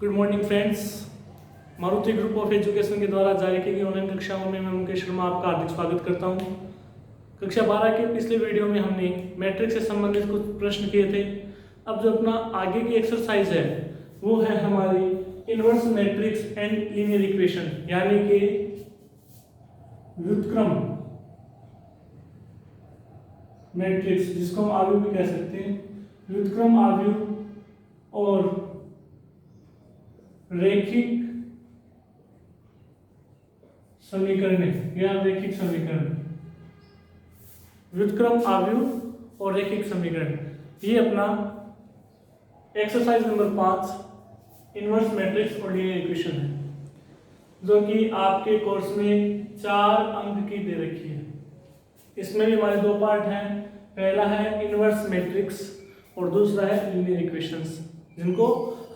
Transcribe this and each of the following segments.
Good morning friends. Maruti group of education के द्वारा जारी की गई ऑनलाइन कक्षाओं में मैं मुकेश शर्मा आपका हार्दिक स्वागत करता हूं। कक्षा 12 के पिछले वीडियो में हमने मैट्रिक्स से संबंधित कुछ प्रश्न किए थे। अब जो अपना आगे की एक्सरसाइज है वो है हमारी inverse matrix and linear equation, यानी कि व्युत्क्रम मैट्रिक्स, जिसको हम आव्यूह भी कह सकते हैं। व्युत्क्रम आव्यूह और रैखिक समीकरण या रैखिक समीकरण, व्युत्क्रम आव्यूह और रैखिक समीकरण, ये अपना एक्सरसाइज नंबर 5 इनवर्स मैट्रिक्स और लीनियर इक्वेशन है, जो कि आपके कोर्स में 4 अंक की दे रखी है। इसमें भी हमारे 2 पार्ट हैं। पहला है इनवर्स मैट्रिक्स और दूसरा है लीनियर इक्वेशंस, जिनको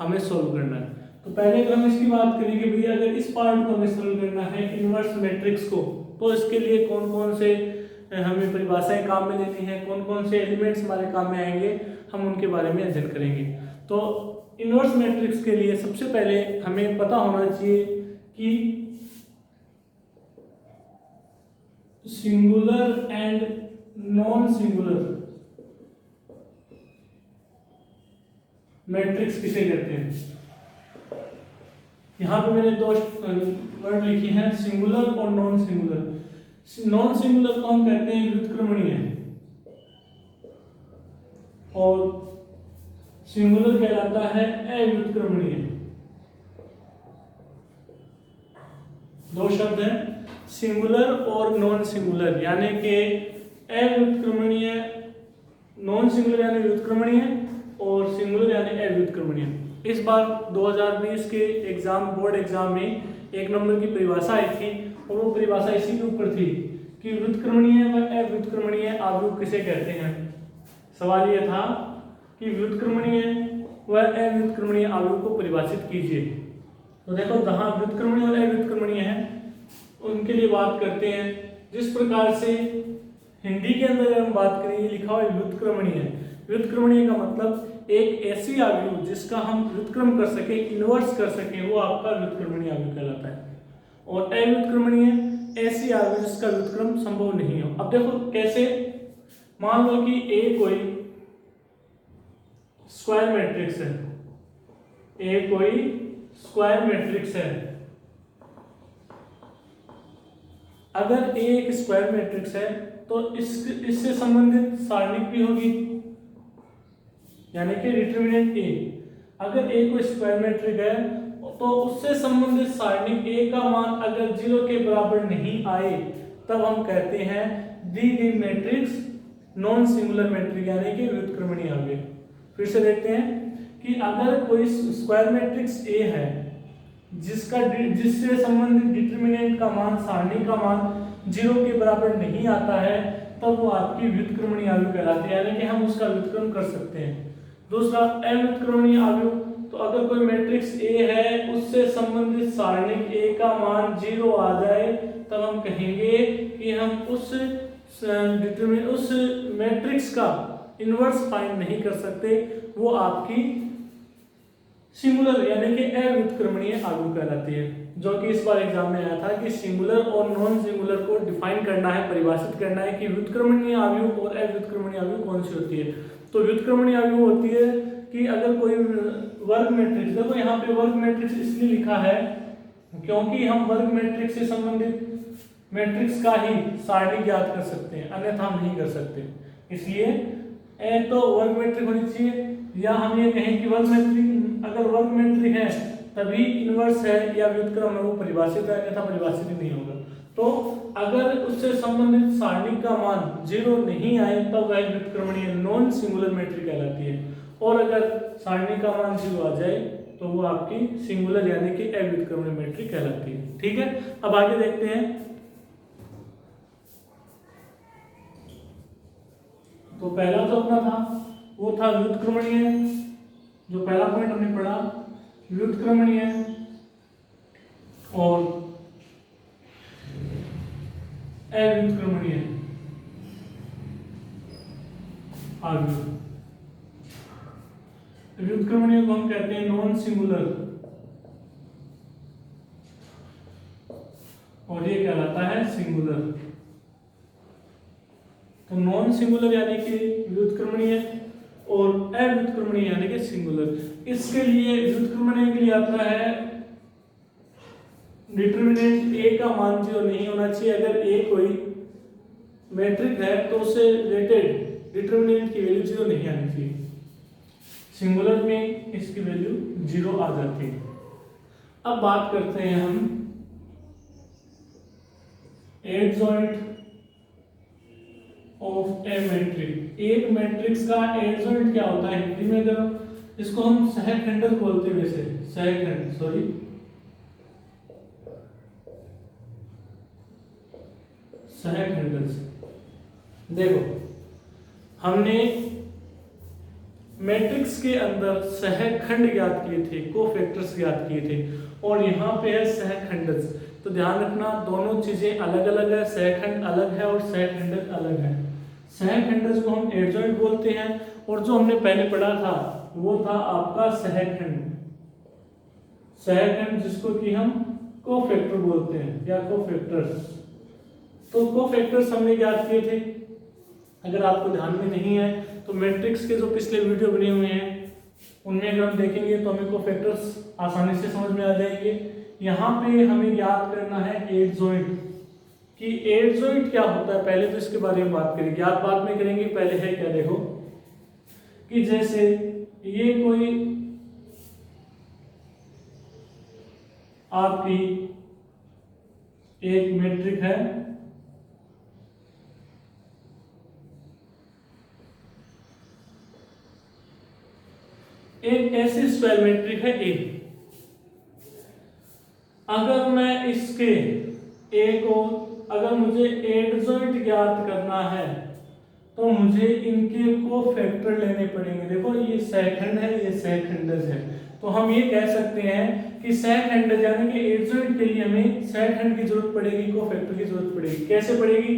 हमें सोल्व करना है। तो पहले अगर हम इसकी बात करें कि भैया अगर इस पार्ट को हमें सोल्व करना है इनवर्स मैट्रिक्स को, तो इसके लिए कौन कौन से हमें परिभाषाएं काम में लेनी है, कौन कौन से एलिमेंट्स हमारे काम में आएंगे, हम उनके बारे में अध्ययन करेंगे। तो इनवर्स मैट्रिक्स के लिए सबसे पहले हमें पता होना चाहिए कि singular and non singular matrix किसे कहते हैं। यहाँ पे मैंने 2 वर्ड लिखी हैं, सिंगुलर और नॉन सिंगुलर। नॉन सिंगुलर को हम कहते हैं व्युत्क्रमणीय, और सिंगुलर कहलाता है अव्युत्क्रमणीय। 2 शब्द हैं, सिंगुलर और नॉन सिंगुलर, यानी कि अव्युत्क्रमणीय, नॉन सिंगुलर यानी व्युत्क्रमणीय और सिंगुलर यानी अव्युत्क्रमणीय। इस बार 2020 के एग्जाम, बोर्ड एग्जाम में 1 नंबर की परिभाषा आई थी, और वो परिभाषा इसी के ऊपर थी कि व्युत्क्रमणीय व अव्युत्क्रमणीय आव्यूह किसे कहते हैं। सवाल यह था कि व्युत्क्रमणीय व अव्युत्क्रमणीय आव्यूह को परिभाषित कीजिए। तो देखो, जहां व्युत्क्रमणीय और अव्युत्क्रमणीय है उनके लिए बात करते हैं। जिस प्रकार से हिंदी के अंदर हम बात करें, लिखा हुआ है व्युत्क्रमणीय। व्युत्क्रमणीय का मतलब एक ऐसी आव्यूह जिसका हम व्युत्क्रम कर सके, इनवर्स कर सके, वो आपका व्युत्क्रमणीय आव्यूह कहलाता है। और अव्युत्क्रमणीय ऐसी आव्यूह जिसका व्युत्क्रम संभव नहीं हो। अब देखो कैसे, मान लो कि ए कोई स्क्वायर मैट्रिक्स है, ए कोई स्क्वायर मैट्रिक्स है। अगर ए एक स्क्वायर मैट्रिक्स है तो इससे संबंधित सारणिक भी होगी, यानी कि डिटरमिनेंट ए। अगर ए कोई स्क्वायर मैट्रिक है तो उससे संबंधित सारणिक ए का मान अगर 0 के बराबर नहीं आए, तब हम कहते हैं दी गई मैट्रिक्स नॉन सिंगुलर मैट्रिक, यानी कि व्युत्क्रमणीय आव्यूह। फिर से देखते हैं कि अगर कोई स्क्वायर मैट्रिक्स ए है जिससे संबंधित डिटरमिनेंट का मान, सारणी का मान 0 के बराबर नहीं आता है, तब वो आपकी व्युत्क्रमणीय आव्यूह कहलाती है, यानी कि हम उसका व्युत्क्रम कर सकते हैं। दूसरा अव्युत्क्रमणीय आव्यूह, तो अगर कोई मैट्रिक्स ए है उससे संबंधित सारणिक ए का मान 0 आ जाए, तब हम कहेंगे कि हम उस मैट्रिक्स का इनवर्स फाइंड नहीं कर सकते, वो आपकी सिंगुलर यानी कि अव्युत्क्रमणीय आव्यूह कहलाती है। जो कि इस बार एग्जाम में आया था कि सिंगुलर और नॉन सिंगुलर को डिफाइन करना है, परिभाषित करना है कि व्युत्क्रमणीय आव्यूह और अव्युत्क्रमणीय आव्यूह कौन सी होती है। तो व्युत्क्रमणीय आव्यूह होती है कि अगर कोई वर्ग मैट्रिक्स, देखो यहाँ पे वर्ग मैट्रिक्स इसलिए लिखा है क्योंकि हम वर्ग मैट्रिक्स से संबंधित मैट्रिक्स का ही सारणी ज्ञात कर सकते हैं, अन्यथा हम नहीं कर सकते। इसलिए एक तो वर्ग मैट्रिक होनी चाहिए, या हम ये कहें कि वर्ग मैट्रिक, अगर वर्ग मैट्रिक है तभी इनवर्स है या व्युत्क्रम है, वो परिभाषित है, अन्यथा परिभाषित नहीं होगा। तो अगर उससे संबंधित सारणी का मान 0 नहीं आए, तब वह व्युत्क्रमणीय नॉन सिंगुलर मैट्रिक कहलाती है। और अगर सारणी का मान 0 आ जाए तो वो आपकी सिंगुलर यानी कि अव्युत्क्रमणीय मैट्रिक कहलाती है। ठीक है, अब आगे देखते हैं। तो पहला जो अपना था वो था व्युत्क्रमणीय, जो पहला पॉइंट हमने पढ़ा, व्युत्क्रमणीय और अव्युत्क्रमणीय आव्यूह। व्युत्क्रमणीय को हम कहते हैं नॉन सिंगुलर और ये कहलाता है सिंगुलर। तो नॉन सिंगुलर यानी कि व्युत्क्रमणीय और अव्युत्क्रमणीय यानी कि सिंगुलर। इसके लिए व्युत्क्रमणीय के लिए आता है डिटरमिनेंट ए का मान 0 नहीं होना चाहिए। अगर ए कोई मैट्रिक है तो उससे रिलेटेड डिटरमिनेंट की वैल्यू 0 नहीं आनी चाहिए। सिंगुलर में इसकी वैल्यू 0 आ जाती है। अब बात करते हैं हम एडजॉइंट ऑफ ए मैट्रिक्स। एक मैट्रिक्स का एडजॉइंट क्या होता है हिंदी में? अगर इसको हम सहखंडक बोलते हैं, वैसे सहखंड सहखंडक। देखो हमने मैट्रिक्स के अंदर सहखंड ज्ञात किए थे, कोफैक्टर्स ज्ञात किए थे, और यहाँ पे है सहखंडक। तो ध्यान रखना दोनों चीजें अलग अलग है, सहखंड अलग है और सहखंडक अलग है। सहखंडक को हम एडजॉइंट बोलते हैं, और जो हमने पहले पढ़ा था वो था आपका सहखंड। सहखंड जिसको कि हम कोफैक्टर बोलते हैं या कोफैक्टर्स। तो कोफैक्टर्स हमने ज्ञात किए थे। अगर आपको ध्यान में नहीं है तो मैट्रिक्स के जो पिछले वीडियो बने हुए हैं उनमें अगर हम देखेंगे तो हमें कोफैक्टर्स आसानी से समझ में आ जाएंगे। यहाँ पे हमें याद करना है एडजॉइंट कि एडजॉइंट क्या होता है। पहले तो इसके बारे में बात करेंगे, याद बाद में करेंगे। पहले है क्या, देखो कि जैसे ये कोई आपकी एक मैट्रिक है, एक ऐसी स्क्वायर मैट्रिक है ए। अगर मैं इसके ए को, अगर मुझे एडजॉइंट ज्ञात करना है तो मुझे इनके कोफैक्टर लेने पड़ेंगे। देखो ये सहखंड है, ये सहखंडज है। तो हम ये कह सकते हैं कि सहखंडज यानी कि एडजॉइंट के लिए हमें सहखंड की जरूरत पड़ेगी, कोफैक्टर की जरूरत पड़ेगी। कैसे पड़ेगी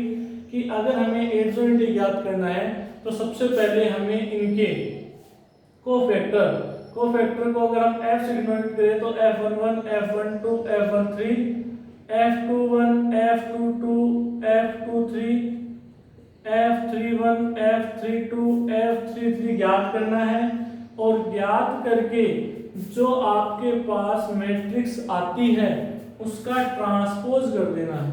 कि अगर हमें एडजॉइंट ज्ञात करना है तो सबसे पहले हमें इनके कोफैक्टर को अगर हम f से डिनोट करें तो f11 f12 f13 f21 f22 f23 f31 f32 f33 ज्ञात करना है। और ज्ञात करके जो आपके पास मैट्रिक्स आती है उसका ट्रांसपोज कर देना है।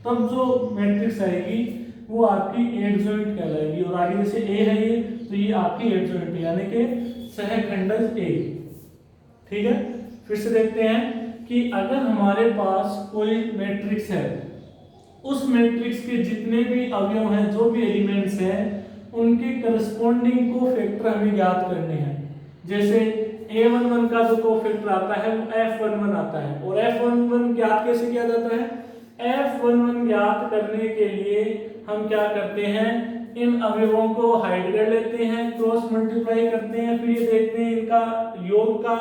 तब जो मैट्रिक्स आएगी वो आपकी एडजॉइंट कहलाएगी। और आगे जैसे ए है ये, तो ये आपकी एडजॉइंट यानी कि सहखंडज ए। ठीक है, फिर से देखते हैं कि अगर हमारे पास कोई मैट्रिक्स है, उस मैट्रिक्स के जितने भी अवयव हैं, जो भी एलिमेंट्स हैं, उनके करस्पॉन्डिंग कोफैक्टर हमें ज्ञात करने हैं। जैसे a11 का जो कोफैक्टर आता है वो f11 आता है। और f11 ज्ञात कैसे किया जाता है? f11 ज्ञात करने के लिए हम क्या करते हैं, इन अवयवों को हाइड कर लेते हैं, क्रॉस मल्टीप्लाई करते हैं, फिर ये देखते हैं इनका योग का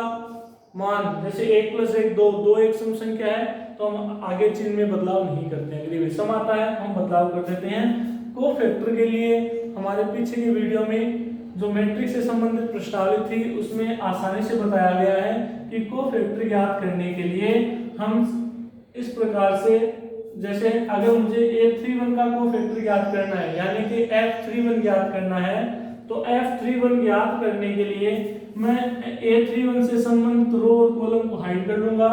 मान। जैसे 1 + 1 2, 2 एक सम संख्या है तो हम आगे चिन्ह में बदलाव नहीं करते हैं। अगर सम आता है हम बदलाव कर देते हैं। कोफैक्टर के लिए हमारे पीछे की वीडियो में जो मैट्रिक्स से संबंधित प्रश्नावली थी उसमें आसानी से बताया गया है कि कोफैक्टर ज्ञात करने के लिए हम इस प्रकार से, जैसे अगर मुझे a31 का कोफैक्टर ज्ञात करना है यानी कि f31 ज्ञात करना है, तो f31 ज्ञात करने के लिए मैं a31 से संबंधित रो और कॉलम को हाइड कर लूंगा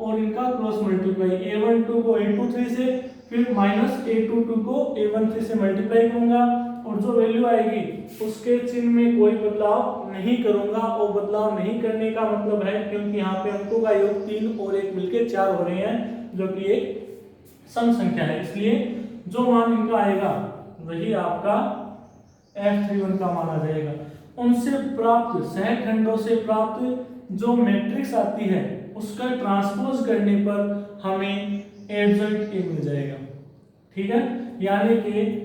और इनका क्रॉस मल्टीप्लाई, a12 को a23 से, फिर -a22 को a13 से मल्टीप्लाई करूंगा और जो वैल्यू आएगी उसके चिन्ह में कोई बदलाव नहीं करूंगा। और बदलाव नहीं करने का मतलब है क्योंकि यहाँ पे अंकों का योग 3 और 1 मिलके 4 हो रहे हैं जो कि एक सम संख्या है, इसलिए जो मान इनका आएगा वही आपका f31 का मान आ जाएगा। उनसे प्राप्त सहखंडों से प्राप्त जो मैट्रिक्स आती है उसका ट्रांसपोज करने पर हमें एडजॉइंट ए मिल जाएगा। ठीक है, यानी कि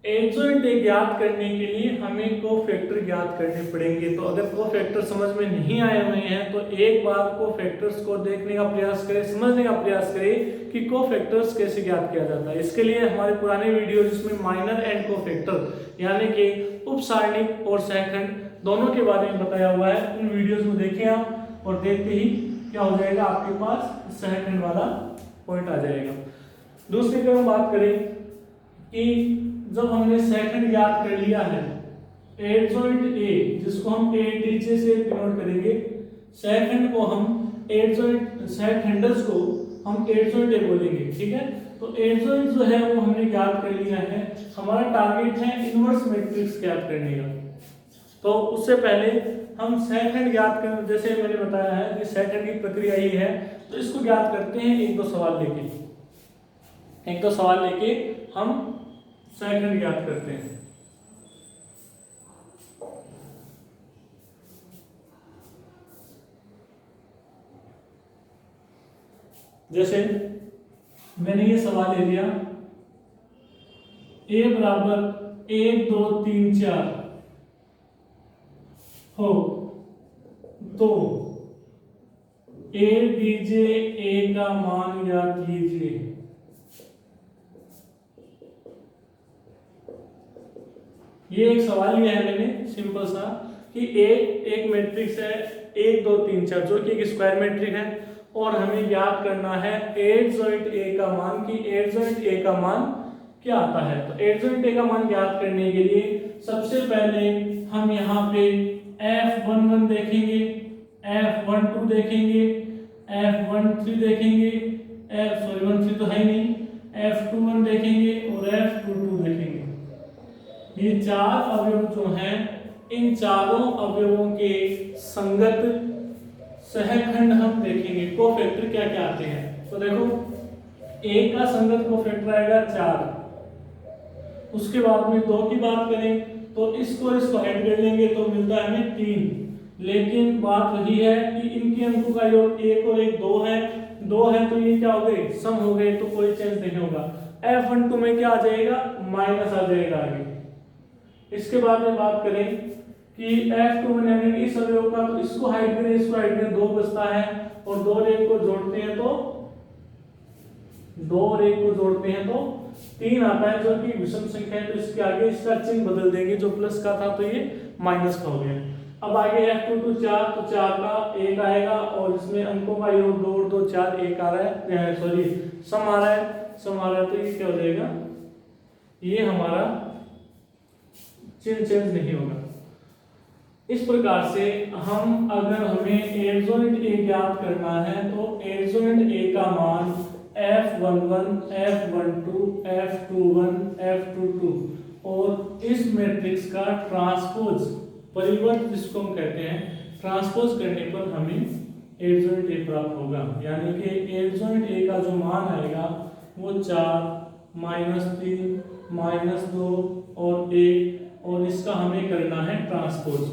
एडजॉइंट ज्ञात करने के लिए हमें कोफैक्टर ज्ञात करने पड़ेंगे। तो अगर कोफैक्टर समझ में नहीं आए हुए हैं तो एक बार कोफैक्टर्स को देखने का प्रयास करें, समझने का प्रयास करें कि कोफैक्टर्स कैसे ज्ञात किया जाता है। इसके लिए हमारे पुराने वीडियो जिसमें माइनर एंड कोफैक्टर यानी कि उपसारणिक और सहखंड दोनों के बारे में बताया हुआ है, उन वीडियोज को देखें आप और देखते ही क्या हो जाएगा आपके पास सहखंड वाला पॉइंट आ जाएगा। दूसरी अगर हम बात करें कि जब हमने सेकंड ज्ञात कर लिया है एडजॉइंट ए, जिसको हम एडीजे से डिनोट करेंगे, सेकंड को हम एडजॉइंट सेकंडर्स को हम एडजॉइंट ए बोलेंगे, ठीक है। तो एडजॉइंट जो है वो हमने ज्ञात कर लिया है। हमारा टारगेट है इनवर्स मैट्रिक्स ज्ञात करने का। तो उससे पहले हम सेकंड ज्ञात कर, जैसे मैंने बताया है कि सेकंड की प्रक्रिया ही है, तो इसको ज्ञात करते हैं एक दो सवाल लेके हम सेकंड ज्ञात करते हैं। जैसे मैंने ये सवाल ले लिया, ए बराबर 1 2 3 4 हो तो ए दीजिए, ए का मान ज्ञात कीजिए। ये एक सवाल लिया है मैंने सिंपल सा कि एक मैट्रिक्स है 1 2 3 4 जो कि एक स्क्वायर मैट्रिक्स है, और हमें ज्ञात करना है एडजॉइंट ए का मान कि एडजॉइंट ए का मान क्या आता है। तो एडजॉइंट ए का मान ज्ञात करने के लिए सबसे पहले हम यहाँ पे F11 देखेंगे, F12 देखेंगे, F13 देखेंगे, 13 तो है ही नहीं, F21 देखेंगे और F22 देखेंगे। ये चार अवयव जो हैं, इन चारों अवयवों के संगत सहखंड हम देखेंगे, कोफैक्टर क्या क्या आते हैं। तो देखो ए का संगत कोफैक्टर आएगा 4, उसके बाद में 2 की बात करें तो इसको ऐड कर लेंगे तो मिलता है हमें 3। लेकिन बात वही है कि इनके अंकों का योग 1 और 1 2 है तो ये क्या हो गए, सम हो गए, तो कोई चेंज नहीं होगा। F12 में क्या आ जाएगा, माइनस आ जाएगा आगे। इसके बाद में बात करें कि F2 में यानी इस अवयव का, तो इसको हाइड करें, इसको हाइड करें, 2 बचता है और 2 और 1 को जोड़ते हैं तो 3 आता है, जो कि विषम संख्या है। तो इसके आगे इसका चिन्ह बदल देंगे, जो प्लस का था तो ये माइनस का हो गया। अब आगे F2 to 4, तो 4 का 1 आएगा और इसमें अंकों का योग 2 और 2 4 1 आ रहा है, सॉरी सम आ रहा है, तो ये क्या हो जाएगा, ये हमारा चिन्ह चेंज नहीं होगा। इस प्रकार से हम, अगर हमें एडजॉइंट ए ज्ञात करना है तो एडजॉइंट ए का मान F11, F12, F21, F22 और इस मैट्रिक्स का ट्रांसपोज, परिवर्त जिसको हम कहते हैं, ट्रांसपोज करने पर हमें एडजॉइंट ए प्राप्त होगा। यानी कि एडजॉइंट ए का जो मान आएगा वो 4, -3, -2 और 1, और इसका हमें करना है ट्रांसपोज।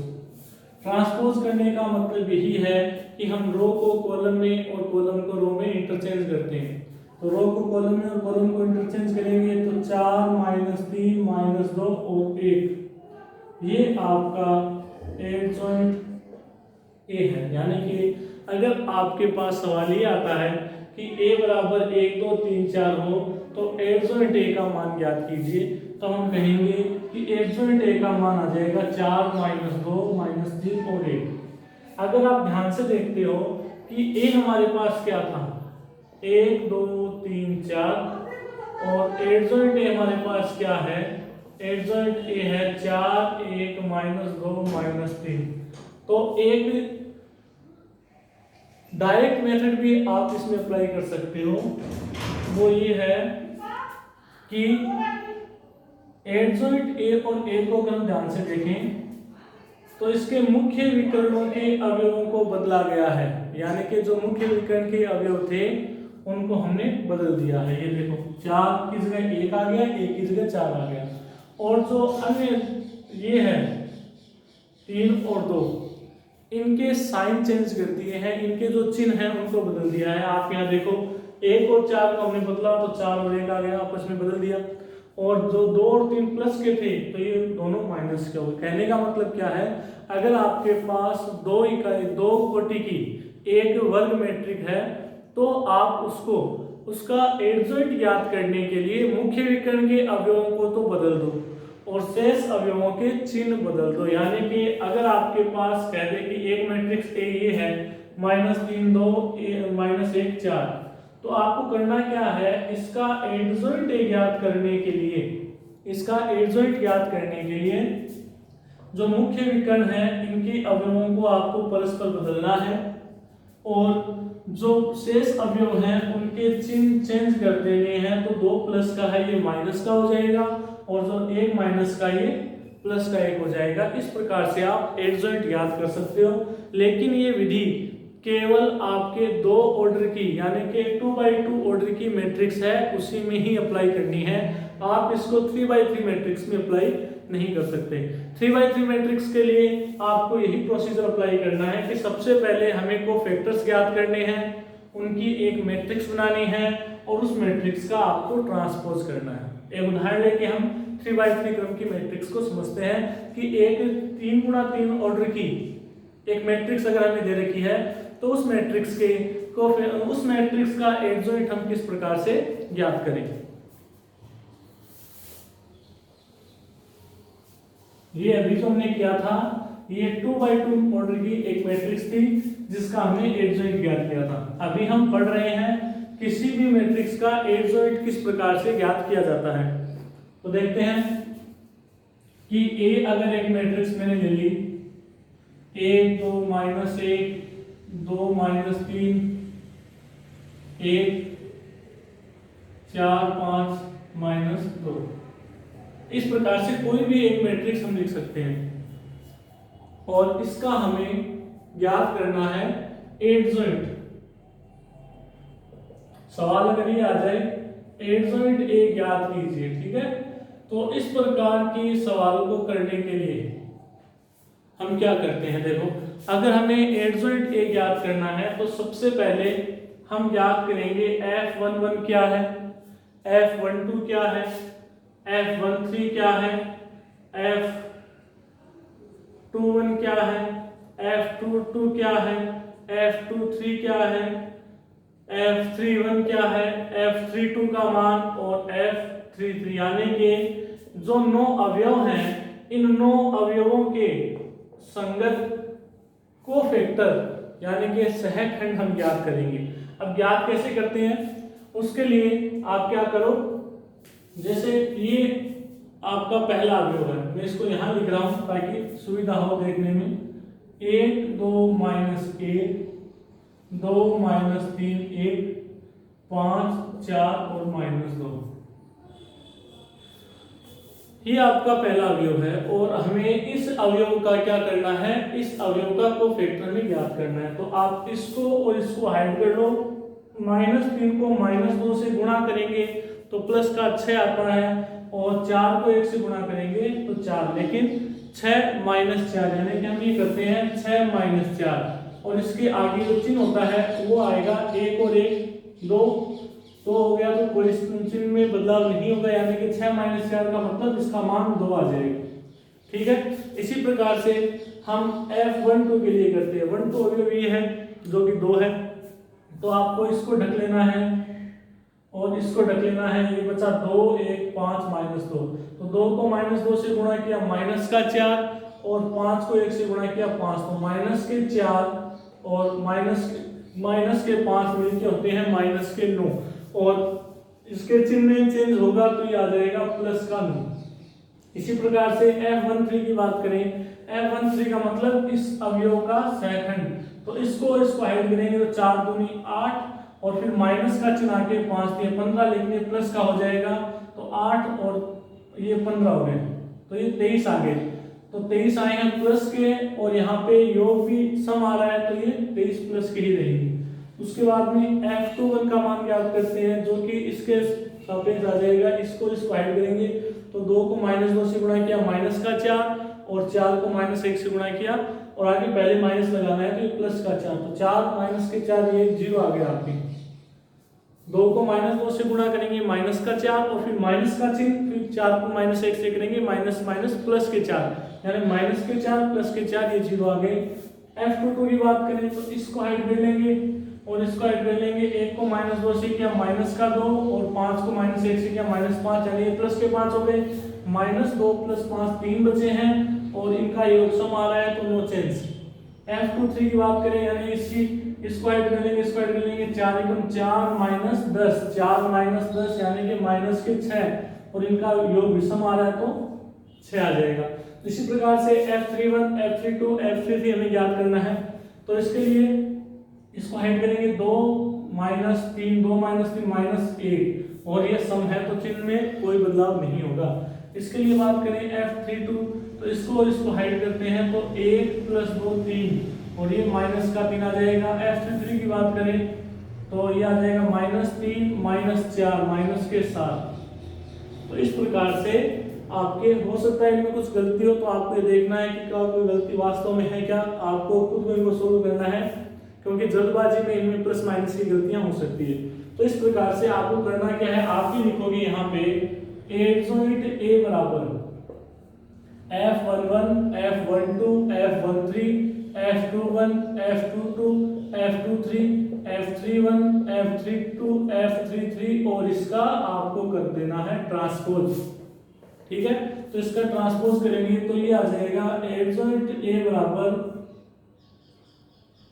ट्रांसपोज करने का मतलब यही है कि हम रो को कॉलम में और कॉलम को रो में इंटरचेंज करते हैं। तो रो को कॉलम में और कॉलम को इंटरचेंज करेंगे तो 4, -3, -2 और 1, ये आपका एडजॉइंट ए है। यानी कि अगर आपके पास सवाल ये आता है कि a बराबर 1 2 3 4 हो तो एडजॉइंट ए का मान ज्ञात कीजिए, तो हम कहेंगे कि एडजॉइंट ए का मान आ जाएगा 4, -2, -3 और 1। अगर आप ध्यान से देखते हो कि ए हमारे पास क्या था, 1 2 3 4, और एडजॉइंट ए हमारे पास क्या है, एडजॉइंट ए है 4 1 -2 -3। तो एक डायरेक्ट मेथड भी आप इसमें अप्लाई कर सकते हो, वो ये है कि एडजॉइंट ए और ए को अगर हम ध्यान से देखें तो इसके मुख्य विकर्णों के अवयवों को बदला गया है। यानी कि जो मुख्य विकर्ण के अवयव थे उनको हमने बदल दिया है। ये देखो 4 की जगह 1 आ गया, 1 की जगह 4 आ गया, और जो अन्य ये है 3 और 2, इनके साइन चेंज कर दिए हैं, इनके जो चिन्ह हैं उनको बदल दिया है। आप यहाँ देखो 1 और 4 को हमने बदला तो 4 और 1 आ गया, आपस में बदल दिया, और जो 2 और 3 प्लस के थे तो ये दोनों माइनस के हो गए। कहने का मतलब क्या है, अगर आपके पास 2 इकाई 2 कोटि की एक वर्ग मैट्रिक है तो आप उसका एडजॉइंट ज्ञात करने के लिए मुख्य विकर्ण के अवयवों को तो बदल दो और शेष अवयवों के चिन्ह बदल दो। यानी कि अगर आपके पास कह दे कि एक मैट्रिक्स ए ये है -3 2 -1 4, तो आपको करना क्या है, इसका एडजॉइंट ज्ञात करने के लिए, इसका एडजॉइंट ज्ञात करने के लिए जो मुख्य विकर्ण है इनके अवयवों को आपको परस्पर बदलना है और जो शेष अवयव हैं उनके चिन्ह चेंज कर देने हैं। तो 2 प्लस का है ये माइनस का हो जाएगा और जो 1 माइनस का ये प्लस का 1 हो जाएगा। इस प्रकार से आप एडजॉइंट याद कर सकते हो। लेकिन ये विधि केवल आपके 2 ऑर्डर की यानी कि 2x2 ऑर्डर की मैट्रिक्स है उसी में ही अप्लाई करनी है। आप इसको 3x3 मैट्रिक्स में अप्लाई नहीं कर सकते। 3x3 मैट्रिक्स के लिए आपको यही प्रोसीजर अप्लाई करना है कि सबसे पहले हमें कोफैक्टर्स ज्ञात करने हैं, उनकी एक मैट्रिक्स बनानी है और उस मैट्रिक्स का आपको ट्रांसपोज करना है। एक उदाहरण लेके हम 3x3 क्रम की मैट्रिक्स को समझते हैं कि एक 3x3 ऑर्डर की एक मैट्रिक्स अगर हमें दे रखी है तो उस मैट्रिक्स का एडजॉइंट हम किस प्रकार से ज्ञात करें। ये अभी जो हमने किया था ये 2x2 ऑर्डर की एक मैट्रिक्स थी जिसका हमने एडजॉइंट ज्ञात किया था। अभी हम पढ़ रहे हैं किसी भी मैट्रिक्स का एडजॉइंट किस प्रकार से ज्ञात किया जाता है। तो देखते हैं कि A अगर एक मैट्रिक्स मैंने ले ली, 1 2 -1 2 -3 1 4 5 -2, इस प्रकार से कोई भी एक मैट्रिक्स हम लिख सकते हैं और इसका हमें ज्ञात करना है एडजॉइंट। सवाल अगर ये आ जाए एडजॉइंट ए ज्ञात कीजिए, ठीक है। तो इस प्रकार के सवालों को करने के लिए हम क्या करते हैं, देखो अगर हमें एडजॉइंट ए ज्ञात करना है तो सबसे पहले हम ज्ञात करेंगे F11 क्या है, F12 क्या है, F13 क्या है, F21 क्या है, F22 क्या है, F23 क्या है, F31 क्या है, F32 का मान और F33, यानी कि जो 9 अवयव हैं इन 9 अवयवों के संगत कोफैक्टर यानी कि सहखंड हम ज्ञात करेंगे। अब ज्ञात कैसे करते हैं, उसके लिए आप क्या करो, जैसे ये आपका पहला अवयव है, मैं इसको यहाँ लिख रहा हूं ताकि सुविधा हो देखने में। 1 2 -1 2 -3 1 5 4 और -2, ये आपका पहला अवयव है और हमें इस अवयव का क्या करना है, इस अवयव का कोफैक्टर में ज्ञात करना है। तो आप इसको और इसको हाइड कर लो, -3 को -2 से गुणा करेंगे तो प्लस का 6 आता है और 4 को 1 से गुणा करेंगे तो 4, लेकिन 6 -4 यानी कि हम ये करते हैं 6 -4 और इसके आगे जो चिन्ह होता है वो आएगा 1 और 1 2 हो गया, तो कोई चिन्ह में बदलाव नहीं होगा, यानी कि 6 -4 का मतलब इसका मान 2 आ जाएगा, ठीक है। इसी प्रकार से हम F12 के लिए करते हैं, 12 अवयव ये है जो कि 2 है, तो आपको इसको ढक लेना है और इसको ढक लेना है। ये बचा 2 1 5 -2, तो 2 को -2 से गुणा किया माइनस का 4 और 5 को 1 से गुणा किया 5, तो माइनस के 4 और माइनस के 5 मिलके होते हैं माइनस के 9 और इसके चिन्ह में चेंज होगा तो ये आ जाएगा प्लस का 9। इसी प्रकार से F13 की बात करें, F13 का मतलब इस अवयव का सहखंड, तो इसको हाइड करेंगे तो 4 दूनी 8 और फिर माइनस का चिन्ह आके 5 दिए 15, लेकिन ये प्लस का हो जाएगा तो 8 और ये 15 हो गए, तो ये 23 आ गए, तो 23 आए हैं प्लस के और यहाँ पे योग भी सम आ रहा है तो ये 23 प्लस के ही रहेगी। उसके बाद में F21 का मान ज्ञात करते हैं जो कि इसके सापेक्ष आ जाएगा, इसको हाइड करेंगे तो 2 को -2 से गुणा किया माइनस का 4 और 4 को -1 से गुणा किया और आगे पहले माइनस लगाना है तो ये प्लस का 4, तो 4 माइनस के 4 ये 0 आ गया आपके। 2 को -2 से गुणा करेंगे माइनस का 4 और फिर माइनस का चिन्ह, फिर 4 को -1 से करेंगे माइनस प्लस के 4, यानी माइनस के 4 प्लस के 4 ये 0 आ गए। F22 की बात करें तो इसको हाइड कर लेंगे और इसको ऐड कर लेंगे, 1 को -2 से किया माइनस का 2 और 5 को -1 से किया -5, यानी ये प्लस के 5 हो गए, -2 + 5 3 बचे हैं और इनका योग सम आ रहा है तो नो चेंज। F23 की बात करें यानी इसको ऐड कर लेंगे, 4 एकम 4 माइनस 10, 4 माइनस 10 यानी कि माइनस के 6 और इनका योग विषम आ रहा है तो 6 आ जाएगा। इसी प्रकार से F31, F32, F33 हमें ज्ञात करना है, तो इसके लिए इसको ऐड करेंगे 2 माइनस 3, 2 माइनस 3 माइनस 1 और ये सम है तो चिन्ह में कोई बदलाव नहीं होगा। इसके लिए बात करें F32 तो इसको और इसको हाइड करते हैं तो 1 प्लस 2 3 और ये माइनस का 3 आ जाएगा। F33 की बात करें तो ये आ जाएगा माइनस 3 माइनस 4 माइनस के 7। तो इस प्रकार से आपके हो सकता है इनमें कुछ गलती हो तो आपको ये देखना है कि क्या कोई गलती वास्तव में है क्या, आपको खुद को इनको सोल्व करना है क्योंकि जल्दबाजी में इनमें प्लस माइनस की गलतियां हो सकती है। तो इस प्रकार से आपको करना क्या है, आप ही लिखोगे यहाँ पे एडजॉइंट ए बराबर F11, F12, F13, F21, F22, F23, F31, F32, F33 और इसका आपको कर देना है ट्रांसपोज। ठीक है, तो इसका ट्रांसपोज करेंगे तो ये आ जाएगा एडजॉइंट ए बराबर,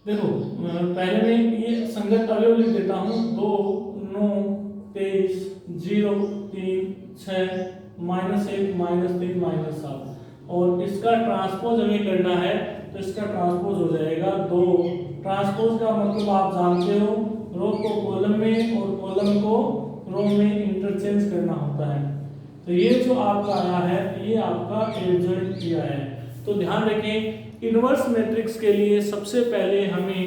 देखो पहले मैं ये संगत अवयव लिख देता हूँ 2 9 23 0 3 6 -1 -3 -7 और इसका ट्रांसपोज हमें करना है तो इसका ट्रांसपोज हो जाएगा 2। ट्रांसपोज का मतलब आप जानते हो रो को कॉलम में और कॉलम को रो में इंटरचेंज करना होता है। तो ये जो आपका आया है ये आपका एडजॉइंट किया है। तो ध्यान रखें इनवर्स मैट्रिक्स के लिए सबसे पहले हमें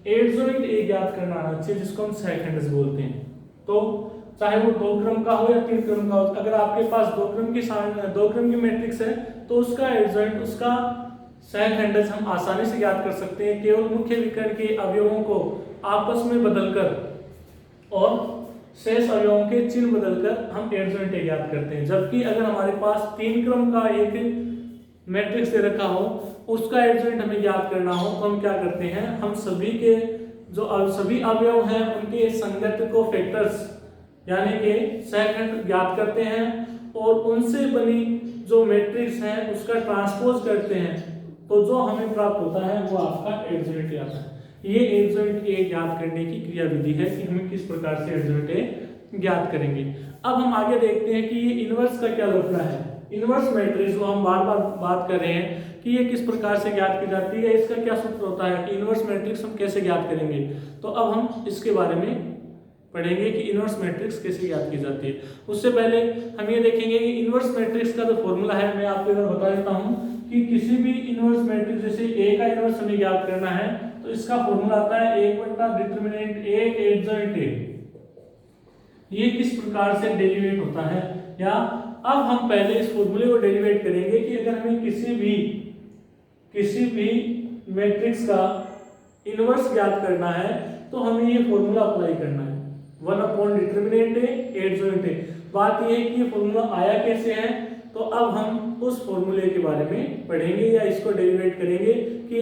एडजॉइंट ए ज्ञात करना आना चाहिए जिसको हम सेकंड्स बोलते हैं। तो चाहे वो 2 क्रम का हो या 3 क्रम का हो, अगर आपके पास 2 क्रम की मैट्रिक्स है तो उसका एडजॉइंट उसका सेकंड्स हम आसानी से ज्ञात कर सकते हैं केवल मुख्य विकर्ण के अवयवों को आपस में बदलकर और शेष अवयवों के चिन्ह बदलकर हम एडजॉइंट ए ज्ञात करते हैं। जबकि अगर हमारे पास 3 क्रम का एक मैट्रिक्स दे रखा हो उसका एडजॉइंट हमें ज्ञात करना हो तो हम क्या करते हैं, हम सभी के जो सभी अवयव हैं उनके संगत को फैक्टर्स यानी कि सहखंड ज्ञात करते हैं और उनसे बनी जो मैट्रिक्स है उसका ट्रांसपोज करते हैं तो जो हमें प्राप्त होता है वो आपका एडजॉइंट आता है। ये एडजॉइंट ए ज्ञात करने की क्रिया विधि है कि हम किस प्रकार से एडजॉइंट ए ज्ञात करेंगे। अब हम आगे देखते हैं कि ये इनवर्स का क्या लफड़ा है। इनवर्स मैट्रिक्स जो हम बार बार बात कर रहे हैं कि ये किस प्रकार से ज्ञात की जाती है, इसका क्या सूत्र होता है कि इनवर्स मैट्रिक्स हम कैसे ज्ञात करेंगे। तो अब हम इसके बारे में पढ़ेंगे कि इनवर्स मैट्रिक्स कैसे ज्ञात की जाती है। उससे पहले हम ये देखेंगे कि इनवर्स मैट्रिक्स का जो फॉर्मूला है मैं आपको इधर बता देता हूं कि किसी भी इनवर्स मैट्रिक्स जैसे ए का इनवर्स हमें ज्ञात करना है तो इसका फॉर्मूला आता है 1 डिटरमिनेंट ए एडजॉइंट ए। ये किस प्रकार से डेरिवेट होता है, या अब हम पहले इस फॉर्मूले को डेरिवेट करेंगे कि अगर हमें किसी भी मैट्रिक्स का इनवर्स ज्ञात करना है तो हमें ये फॉर्मूला अप्लाई करना है 1 डिटरमिनेंट ए एडजॉइंट ए। बात यह है कि ये फॉर्मूला आया कैसे है, तो अब हम उस फॉर्मूले के बारे में पढ़ेंगे या इसको डेरिवेट करेंगे कि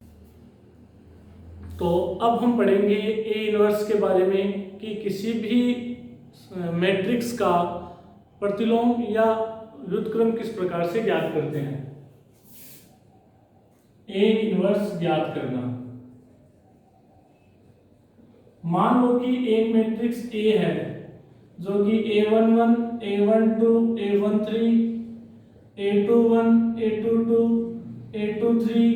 तो अब हम पढ़ेंगे ए इनवर्स के बारे में कि किसी भी मैट्रिक्स का प्रतिलोम या व्युत्क्रम किस प्रकार से ज्ञात करते हैं। ए इनवर्स ज्ञात करना, मान लो कि एक मैट्रिक्स ए है जो कि A11, A12, A13, A21, A22, A23,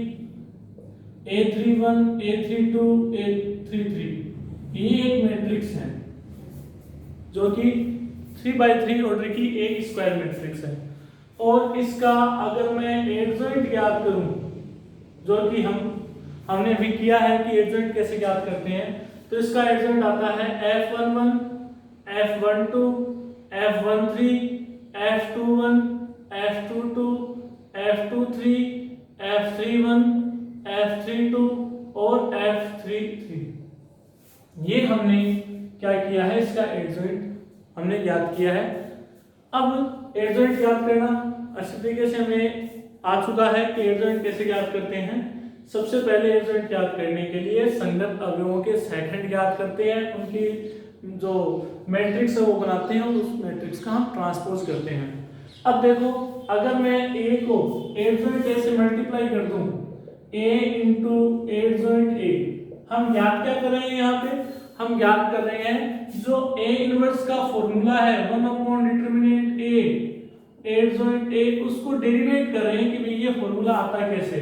A31, A32, A33 ये एक मैट्रिक्स है जो कि 3x3 ऑर्डर की एक स्क्वायर मैट्रिक्स है। और इसका अगर मैं एडजॉइंट ज्ञात करूं जो कि हमने अभी किया है कि एडजॉइंट कैसे ज्ञात करते हैं, तो इसका एडजॉइंट आता है F11, F12, F13, F21, F22, F23, F31, F32 और F33। ये हमने क्या किया है, इसका एडजॉइंट हमने ज्ञात किया है। अब एडजॉइंट ज्ञात करना अच्छी तरीके से हमें आ चुका है कि एडजॉइंट कैसे ज्ञात करते हैं। सबसे पहले एडजॉइंट ज्ञात करने के लिए संगत अवयवों के सेकंड ज्ञात करते हैं, उनकी जो मैट्रिक्स है वो बनाते हैं और उस मैट्रिक्स का हम ट्रांसपोज करते हैं। अब देखो अगर मैं ए को एडजॉइंट ए से मल्टीप्लाई कर दूं ए इंटू ए जॉइंट ए। हम ज्ञात क्या कर रहे हैं यहाँ पे, हम ज्ञात कर रहे हैं जो ए इनवर्स का फॉर्मूला है 1 डिटरमिनेंट ए जॉइंट ए, उसको डेरिवेट कर रहे हैं कि भाई ये फॉर्मूला आता कैसे।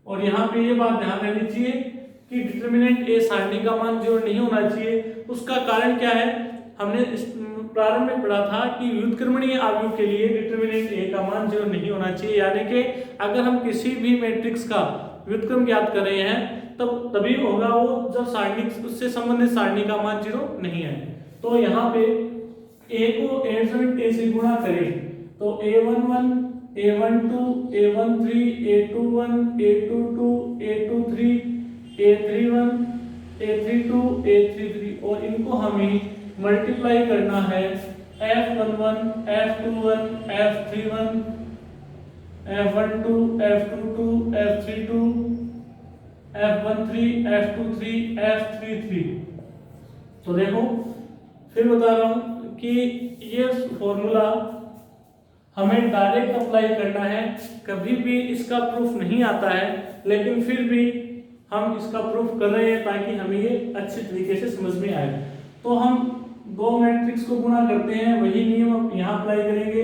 और यहाँ पे ये बात ध्यान रहनी चाहिए कि डिटरमिनेंट ए सारणी का मान 0 नहीं होना चाहिए। उसका कारण क्या है, हमने प्रारंभ में पढ़ा था कि व्युत्क्रमणीय अवयव के लिए डिटरमिनेंट ए का मान 0 नहीं होना चाहिए, यानी कि अगर हम किसी भी मैट्रिक्स का व्युत्क्रम ज्ञात कर रहे हैं तब तभी होगा वो जब सारणी उससे संबंधित सारणी का मान 0 नहीं है। तो यहाँ पे a को एडजॉइंट a से गुणा करें तो a11 a12 a13 a21 a22 a23 a31 a32 a33 और इनको हमें मल्टीप्लाई करना है f11 f21 f31 f12 f22 f32 f13 f23 f33। तो देखो फिर बता रहा हूं कि ये फॉर्मूला हमें डायरेक्ट अप्लाई करना है, कभी भी इसका प्रूफ नहीं आता है, लेकिन फिर भी हम इसका प्रूफ कर रहे हैं ताकि हमें ये अच्छे तरीके से समझ में आए। तो हम दो मैट्रिक्स को गुणा करते हैं, वही नियम हम यहाँ अप्लाई करेंगे।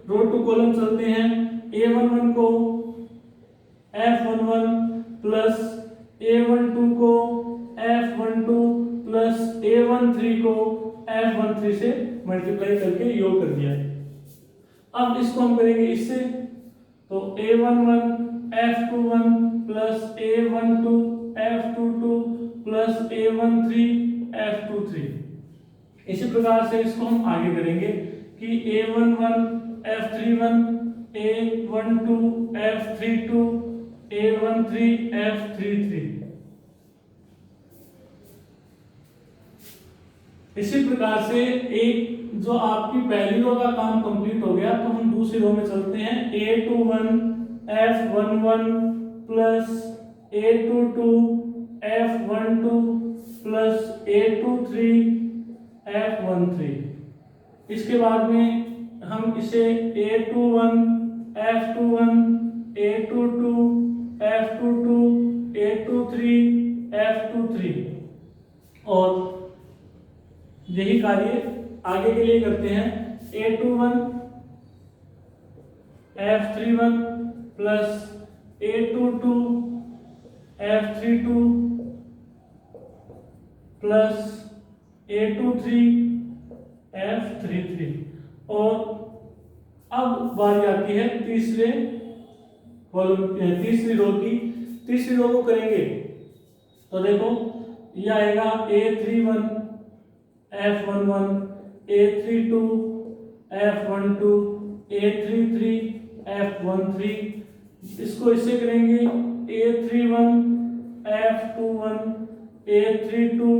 रो टू कॉलम चलते हैं, a11 को f11 प्लस a12 को f12 प्लस a13 को f13 से मल्टीप्लाई करके योग कर दिया। अब इसको हम करेंगे इससे, तो a11 f21 plus a12 f22 plus a13 f23। इसी प्रकार से इसको हम आगे करेंगे कि a11 f31 a12 f32 a13 f33। इसी प्रकार से एक जो आपकी पहली रो का काम कंप्लीट हो गया, तो हम दूसरी रो में चलते हैं। a21 f11 plus a22 f12 plus a23 f13। इसके बाद में हम इसे a21 f21 a22 f22 a23 f23 और यही कार्य आगे के लिए करते हैं। a21 f31 plus a22 f32 plus a23 f33। और अब बारी आती है तीसरे कॉलम तीसरी रो की। तीसरी रो को करेंगे तो देखो ये आएगा a31 f11 a32 f12 a33 f13। इसको इससे करेंगे a31 f21 a32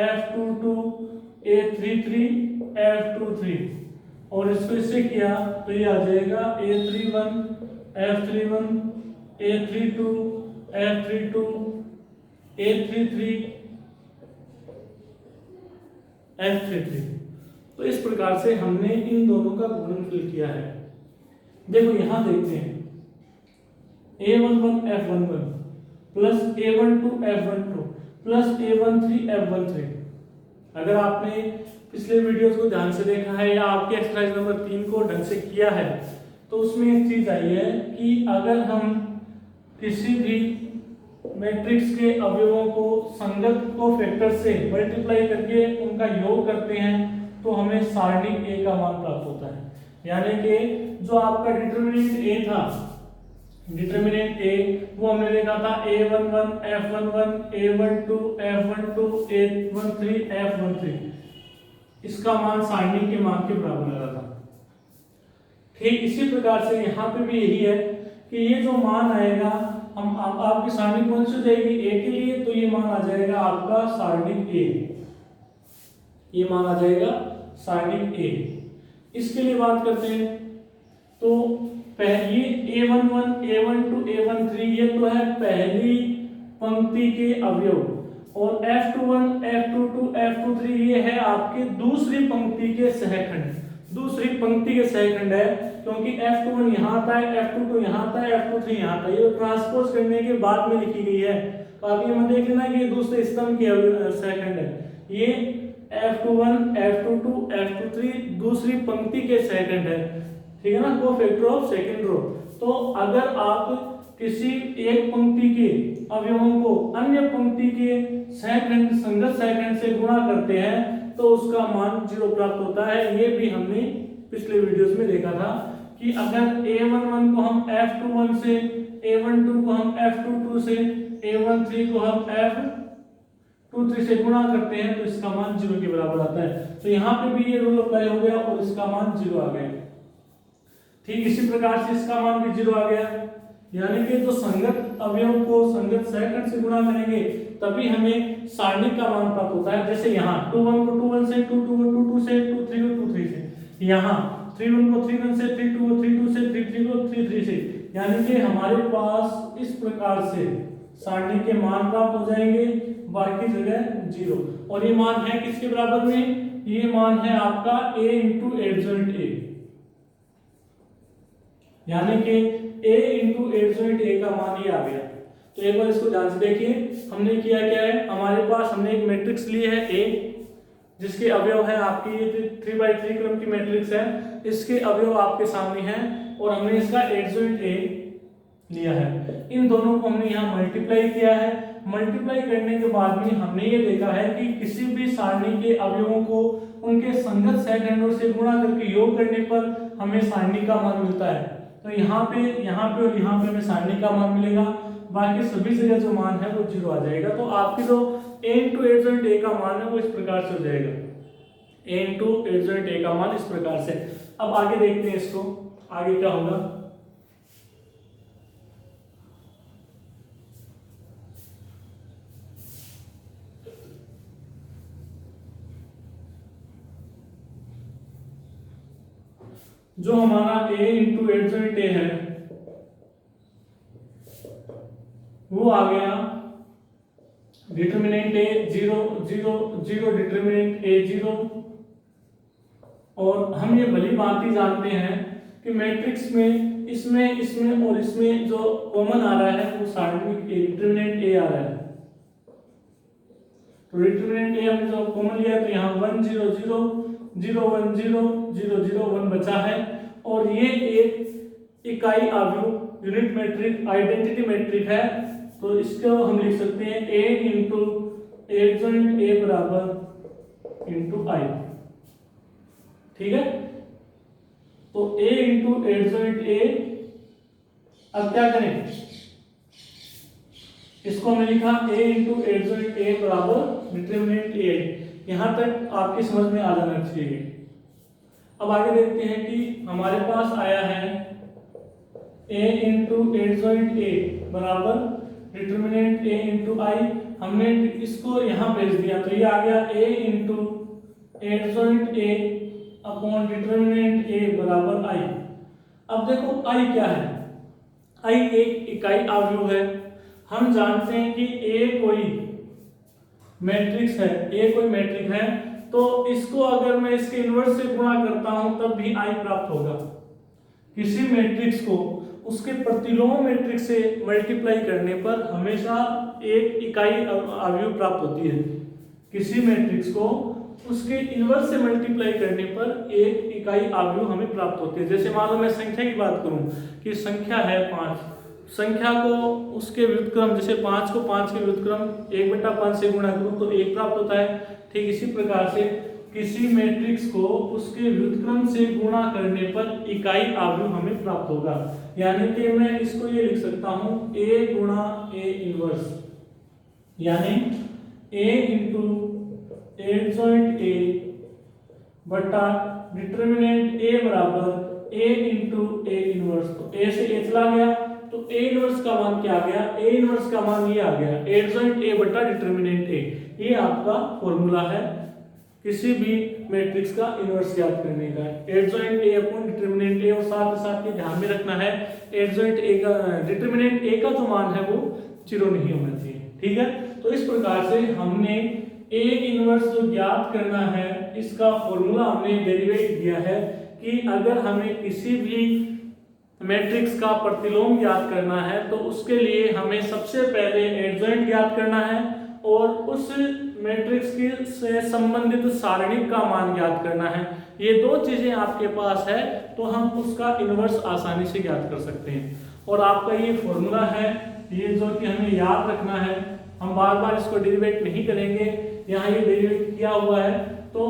f22 a33 f23 और इसको इससे किया तो ये आ जाएगा a31 f31 a32 f32 a33 f33। तो इस प्रकार से हमने इन दोनों का गुणनफल किया है। देखो यहां देखते हैं a11 f11 plus a12 f12 plus a13 f13। अगर आपने पिछले वीडियोस को ध्यान से देखा है या आपके एक्सरसाइज नंबर 3 को ढंग से किया है तो उसमें एक चीज आई है कि अगर हम किसी भी मैट्रिक्स के अवयवों को संगत को फैक्टर से मल्टीप्लाई करके उनका योग करते हैं तो हमें सारणी ए का मान प्राप्त होता है। यानी कि जो आपका डिटरमिनेंट ए था, डिटरमिनेंट ए वो हमने देखा था a11 f11 a12 f12 a13 f13। इसका मान सारणी के मान के बराबर लगा था। ठीक इसी प्रकार से यहाँ पे भी यही है कि ये जो मान आएगा हम आपकी सारणी कौन सी हो जाएगी ए के लिए, तो ये मान आ जाएगा आपका सारणी ए। ये मान आ जाएगा सारणी ए। इसके लिए बात करते हैं तो पहली a11 a12 a13 ये तो है पहली पंक्ति के अवयव और f21 f22 f23 ये है आपके दूसरी पंक्ति के सहखंड। दूसरी पंक्ति के सहखंड है क्योंकि F21 यहाँ आता है, F22 यहाँ आता है, F23 यहाँ आता है, ये ट्रांसपोज करने के बाद में लिखी गई है। तो आप ये मत देख लेना कि ये दूसरे स्तंभ की सेकंड है, ये F21 F22 F23 दूसरी पंक्ति के सेकंड है, ठीक है ना, कोफैक्टर ऑफ सेकंड रो। तो अगर आप किसी एक पंक्ति के अवयवों को अन्य पंक्ति के सेकंड संगत सेकंड से गुणा करते हैं तो उसका मान 0 प्राप्त होता है। ये भी हमने पिछले वीडियोस में देखा था कि अगर A11 को हम F21 से, A12 को हम F22 से, A13 को हम F23 से गुणा करते हैं तो इसका मान 0 के बराबर आता है। तो यहाँ पे भी ये रूल अप्लाई हो गया और इसका मान 0 आ गया। ठीक इसी प्रकार से इसका मान भी 0 आ गया, यानी कि जो संगत अवयव को संगत सेकंड से गुणा करेंगे तभी हमें सारणी का मान प्राप्त होता है। जैसे यहाँ 21 को 21 से, 22 को 22 से, 23 को 23 से, यहाँ 31 को 31 से, 32 को 32 से, 33 को 33 से, यानी कि हमारे पास इस प्रकार से सारणी के मान प्राप्त हो जाएंगे, बाकी जगह 0। और ये मान है किसके बराबर में, ये मान है आपका a इंटू एडजॉइंट a, यानी कि a इंटू एडजॉइंट a का मान ये आ गया। तो एक बार इसको ध्यान से देखिए, हमने किया क्या है, हमारे पास हमने एक मैट्रिक्स ली है A, जिसके अवयव है आपकी ये 3x3 क्रम की मैट्रिक्स है, इसके अवयव आपके सामने हैं और हमने इसका एडजॉइंट A लिया है। इन दोनों को हमने यहाँ मल्टीप्लाई किया है। मल्टीप्लाई करने के बाद में हमने ये देखा है कि किसी भी सारणी के अवयवों को उनके संगत सेकंडों से गुणा करके योग करने पर हमें सारणी का मान मिलता है। तो यहाँ पे और यहाँ पे हमें सारणी का मान मिलेगा, बाकी सभी जगह जो मान है वो 0 आ जाएगा। तो आपकी जो a इंटू एडजॉइंट a का मान है वो इस प्रकार से हो जाएगा, a इंटू एडजॉइंट a का मान इस प्रकार से। अब आगे देखते हैं इसको, आगे क्या होगा। जो हमारा a इंटू एडजॉइंट a है वो आ गया डिटरमिनेंट a 0 0 0, डिटरमिनेंट a 0। और हम ये भली भांति जानते हैं कि मैट्रिक्स में इसमें और इसमें जो कॉमन आ रहा है वो सारणी डिटरमिनेंट a आ रहा है। तो डिटरमिनेंट a हमने जो कॉमन लिया तो यहाँ 1 0 0 0 1 0 0 0 1 बचा है। और ये एक इकाई आव्यूह यूनिट मैट्रिक आइडेंटिटी मैट्रिक है, तो इसको हम लिख सकते हैं a इंटू एडजॉइंट a बराबर इंटू i, ठीक है। तो a इंटू एडजॉइंट a, अब क्या करें, इसको हमने लिखा a इंटू एडजॉइंट a बराबर डिटरमिनेंट a। यहां तक आपकी समझ में आ जाना चाहिए। अब आगे देखते हैं कि हमारे पास आया है a इंटू एडजॉइंट a बराबर डिटरमिनेंट a इंटू i। हमने इसको यहाँ भेज दिया तो ये आ गया a into adjoint a upon determinant a बराबर i। अब देखो i क्या है, i एक इकाई आव्यूह है। हम जानते हैं कि a कोई मैट्रिक्स है, तो इसको अगर मैं इसके इन्वर्स से गुणा करता हूं तब भी i प्राप्त होगा। किसी मैट्रिक्स को उसके प्रतिलोम मैट्रिक्स से मल्टीप्लाई करने पर हमेशा एक इकाई आव्यूह प्राप्त होती है। किसी मैट्रिक्स को उसके इन्वर्स से मल्टीप्लाई करने पर एक इकाई आव्यूह हमें प्राप्त होती है। जैसे मान लो मैं संख्या की बात करूं कि संख्या है 5, संख्या को उसके व्युत्क्रम, जैसे 5 को 5 के व्युत्क्रम 1/5 से गुणा करूं तो 1 प्राप्त होता है। ठीक इसी प्रकार से किसी मैट्रिक्स को उसके व्युत्क्रम से गुणा करने पर इकाई आव्यूह हमें प्राप्त होगा। यानी कि मैं इसको ये लिख सकता हूं a गुणा a इनवर्स, यानी a इंटू एडजॉइंट a बटा डिटरमिनेंट a बराबर a इंटू a इनवर्स। तो a से a चला गया तो a इनवर्स का मान क्या आ गया, a इनवर्स का मान ये आ गया एडजॉइंट a बटा डिटरमिनेंट a। ये आपका फॉर्मूला है किसी भी मैट्रिक्स का इनवर्स ज्ञात करने का, adjoint a upon determinant a। और साथ ये ध्यान में रखना है एडजॉइंट a का डिटरमिनेंट a का जो मान है वो 0 नहीं होना चाहिए, ठीक है। तो इस प्रकार से हमने a इनवर्स जो ज्ञात करना है इसका फॉर्मूला हमने डेरिवेट दिया है कि अगर हमें किसी भी मैट्रिक्स का प्रतिलोम ज्ञात करना है तो उसके लिए हमें सबसे पहले एडजॉइंट ज्ञात करना है और उस मैट्रिक्स की से संबंधित सारणिक का मान ज्ञात करना है। ये दो चीजें आपके पास है तो हम उसका इनवर्स आसानी से ज्ञात कर सकते हैं। और आपका ये फॉर्मूला है, ये जो कि हमें याद रखना है, हम बार बार इसको डेरिवेट नहीं करेंगे, यहाँ ये डेरिवेट किया हुआ है तो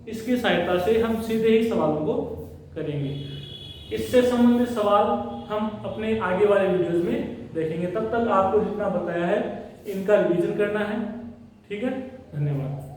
इसकी सहायता से हम सीधे ही सवालों को करेंगे। इससे संबंधित सवाल हम अपने आगे वाले वीडियोस में देखेंगे। तब तक आपको जितना बताया है इनका रिवीजन करना है। ठीक है, धन्यवाद।